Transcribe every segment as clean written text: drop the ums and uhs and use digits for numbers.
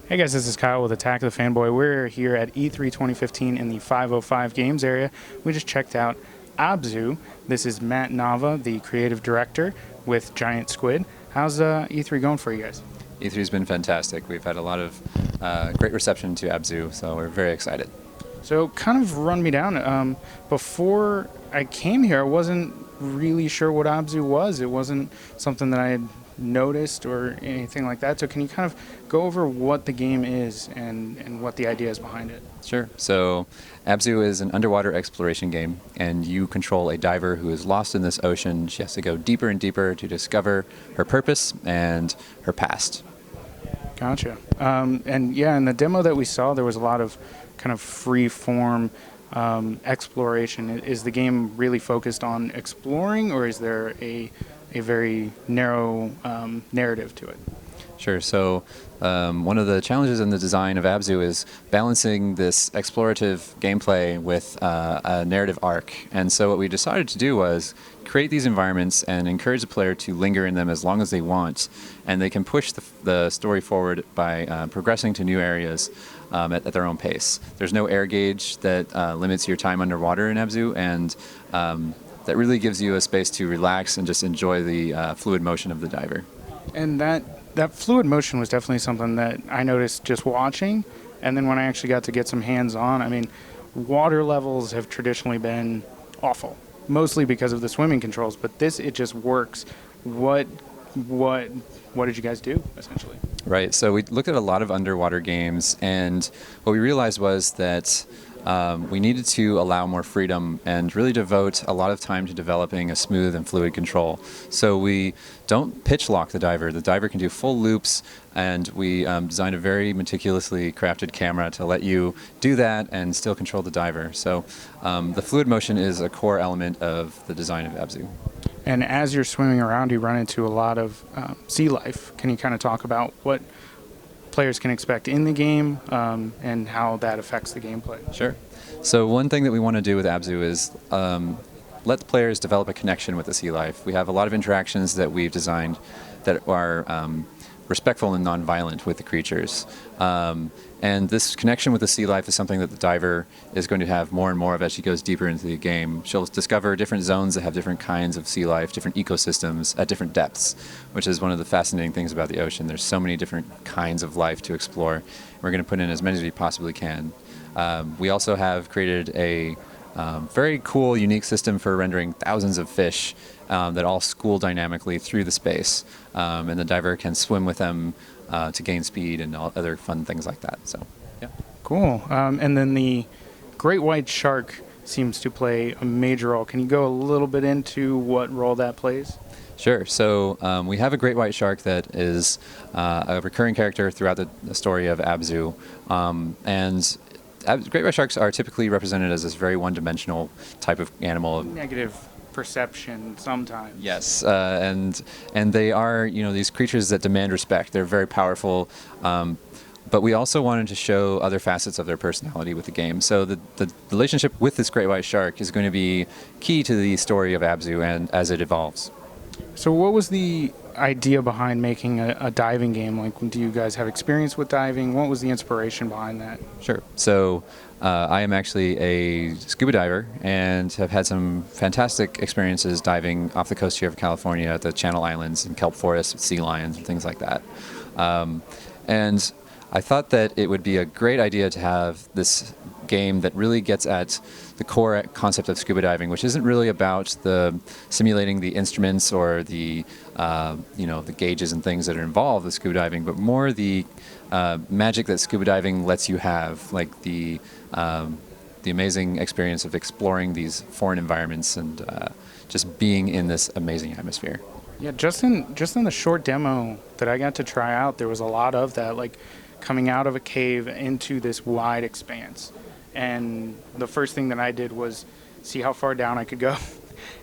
Hey guys, this is Kyle with Attack of the Fanboy. We're here at E3 2015 in the 505 Games area. We just checked out Abzu. This is Matt Nava, the creative director with Giant Squid. How's E3 going for you guys? E3's been fantastic. We've had a lot of great reception to Abzu, so we're very excited. So kind of run me down. Before I came here, I wasn't really sure what Abzu was. It wasn't something that I had noticed or anything like that. So can you kind of go over what the game is and what the idea is behind it? Sure. So Abzu is an underwater exploration game, and you control a diver who is lost in this ocean. She has to go deeper and deeper to discover her purpose and her past. Gotcha. And yeah, in the demo that we saw, there was a lot of kind of free form exploration. Is the game really focused on exploring, or is there a very narrow narrative to it? Sure. So one of the challenges in the design of Abzu is balancing this explorative gameplay with a narrative arc. And so what we decided to do was create these environments and encourage the player to linger in them as long as they want. And they can push the story forward by progressing to new areas at their own pace. There's no air gauge that limits your time underwater in Abzu, and that really gives you a space to relax and just enjoy the fluid motion of the diver. And that fluid motion was definitely something that I noticed just watching. And then when I actually got to get some hands-on, I mean, water levels have traditionally been awful, mostly because of the swimming controls. But this, it just works. What did you guys do, essentially? Right. So we looked at a lot of underwater games, and what we realized was that we needed to allow more freedom and really devote a lot of time to developing a smooth and fluid control. So we don't pitch lock the diver. The diver can do full loops, and we designed a very meticulously crafted camera to let you do that and still control the diver. So the fluid motion is a core element of the design of Abzu. And as you're swimming around, you run into a lot of sea life. Can you kind of talk about what players can expect in the game and how that affects the gameplay? Sure. So one thing that we want to do with Abzu is let the players develop a connection with the sea life. We have a lot of interactions that we've designed that are respectful and non-violent with the creatures. And this connection with the sea life is something that the diver is going to have more and more of as she goes deeper into the game. She'll discover different zones that have different kinds of sea life, different ecosystems at different depths, which is one of the fascinating things about the ocean. There's so many different kinds of life to explore. We're going to put in as many as we possibly can. We also have created a very cool, unique system for rendering thousands of fish that all school dynamically through the space, and the diver can swim with them to gain speed and all other fun things like that. So, yeah. Cool. And then the great white shark seems to play a major role. Can you go a little bit into what role that plays? Sure. So we have a great white shark that is a recurring character throughout the story of Abzu, and great white sharks are typically represented as this very one-dimensional type of animal. Negative perception sometimes. Yes, and they are, these creatures that demand respect. They're very powerful, but we also wanted to show other facets of their personality with the game. So the relationship with this great white shark is going to be key to the story of Abzu and as it evolves. So what was the idea behind making a diving game? Like, do you guys have experience with diving? What was the inspiration behind that? Sure. So I am actually a scuba diver and have had some fantastic experiences diving off the coast here of California at the Channel Islands and kelp forests with sea lions and things like that. And I thought that it would be a great idea to have this game that really gets at the core concept of scuba diving, which isn't really about simulating the instruments or the gauges and things that are involved with scuba diving, but more the magic that scuba diving lets you have, like the amazing experience of exploring these foreign environments and just being in this amazing atmosphere. Yeah, just in the short demo that I got to try out, there was a lot of that, like coming out of a cave into this wide expanse. And the first thing that I did was see how far down I could go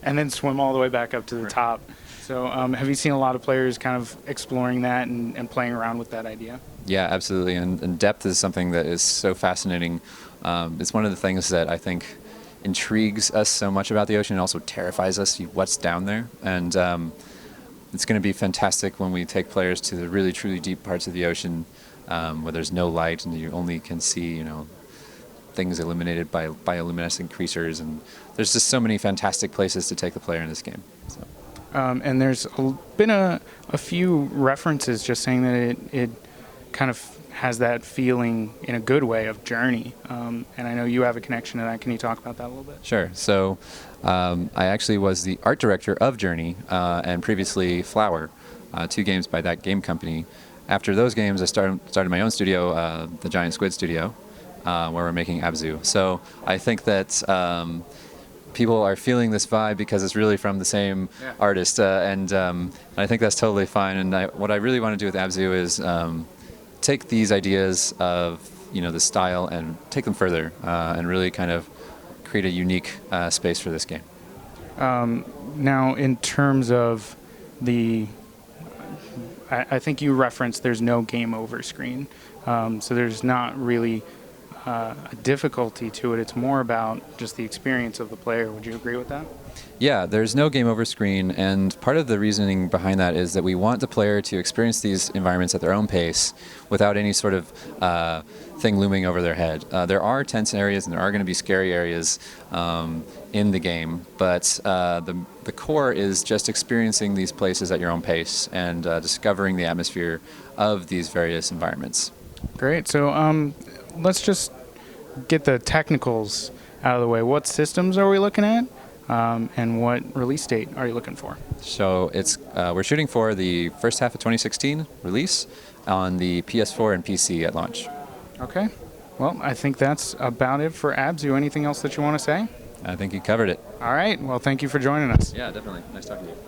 and then swim all the way back up to the top. So have you seen a lot of players kind of exploring that and playing around with that idea? Yeah, absolutely. And depth is something that is so fascinating. It's one of the things that I think intrigues us so much about the ocean and also terrifies us, what's down there. And it's going to be fantastic when we take players to the really, truly deep parts of the ocean where there's no light and you only can see, things illuminated by bioluminescent creatures, and there's just so many fantastic places to take the player in this game. So. And there's been a few references just saying that it kind of has that feeling in a good way of Journey. And I know you have a connection to that. Can you talk about that a little bit? Sure. So I actually was the art director of Journey and previously Flower, 2 games by that game company. After those games, I started my own studio, the Giant Squid Studio, where we're making Abzu. So I think that people are feeling this vibe because it's really from the same artist, and I think that's totally fine. And what I really want to do with Abzu is take these ideas of the style and take them further, and really kind of create a unique space for this game. Now, in terms of I think you referenced there's no game over screen, so there's not really a difficulty to it. It's more about just the experience of the player. Would you agree with that? Yeah, there's no game over screen, and part of the reasoning behind that is that we want the player to experience these environments at their own pace without any sort of thing looming over their head. There are tense areas and there are going to be scary areas in the game, but the core is just experiencing these places at your own pace and discovering the atmosphere of these various environments. Great. So let's just get the technicals out of the way. What systems are we looking at? And what release date are you looking for? So we're shooting for the first half of 2016 release on the PS4 and PC at launch. Okay. Well, I think that's about it for Abzu. Anything else that you want to say? I think you covered it. All right. Well, thank you for joining us. Yeah, definitely. Nice talking to you. Thanks.